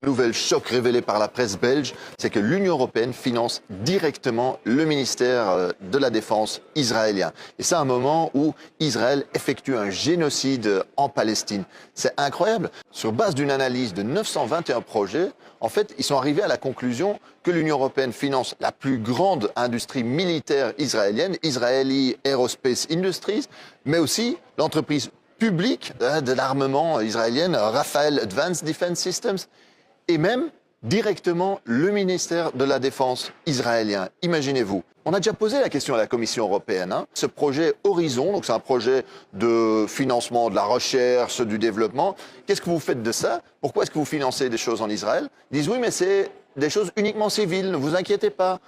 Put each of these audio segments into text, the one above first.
Nouvelle choc révélée par la presse belge, c'est que l'Union européenne finance directement le ministère de la Défense israélien. Et c'est un moment où Israël effectue un génocide en Palestine. C'est incroyable. Sur base d'une analyse de 921 projets, en fait, ils sont arrivés à la conclusion que l'Union européenne finance la plus grande industrie militaire israélienne, Israeli Aerospace Industries, mais aussi l'entreprise publique de l'armement israélienne, Rafael Advanced Defense Systems, et même directement le ministère de la Défense israélien. Imaginez-vous. On a déjà posé la question à la Commission européenne. Ce projet Horizon, donc c'est un projet de financement de la recherche, du développement. Qu'est-ce que vous faites de ça? Pourquoi est-ce que vous financez des choses en Israël? Ils disent oui, mais c'est des choses uniquement civiles, ne vous inquiétez pas.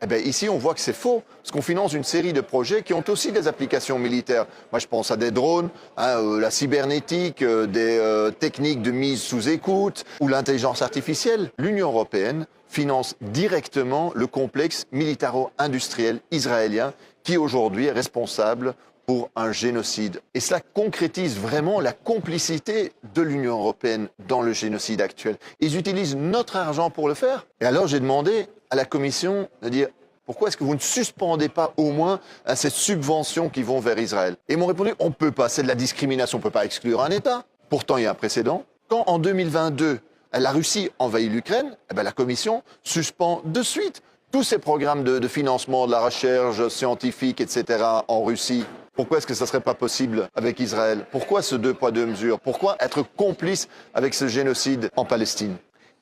Eh bien, ici, on voit que c'est faux, parce qu'on finance une série de projets qui ont aussi des applications militaires. Moi, je pense à des drones, la cybernétique, des techniques de mise sous écoute ou l'intelligence artificielle. L'Union européenne finance directement le complexe militaro-industriel israélien qui, aujourd'hui, est responsable pour un génocide. Et cela concrétise vraiment la complicité de l'Union européenne dans le génocide actuel. Ils utilisent notre argent pour le faire. Et alors, j'ai demandé à la Commission de dire pourquoi est-ce que vous ne suspendez pas au moins ces subventions qui vont vers Israël? Et ils m'ont répondu, on ne peut pas, c'est de la discrimination, on ne peut pas exclure un État. Pourtant, il y a un précédent. Quand en 2022, la Russie envahit l'Ukraine, la Commission suspend de suite tous ces programmes de financement de la recherche scientifique, etc. en Russie. Pourquoi est-ce que ça ne serait pas possible avec Israël? Pourquoi ce deux poids, deux mesures? Pourquoi être complice avec ce génocide en Palestine?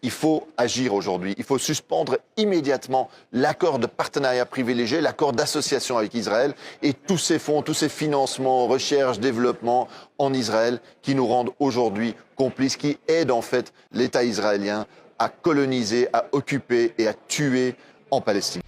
Il faut agir aujourd'hui. Il faut suspendre immédiatement l'accord de partenariat privilégié, l'accord d'association avec Israël et tous ces fonds, tous ces financements, recherche, développement en Israël qui nous rendent aujourd'hui complices, qui aident en fait l'État israélien à coloniser, à occuper et à tuer en Palestine.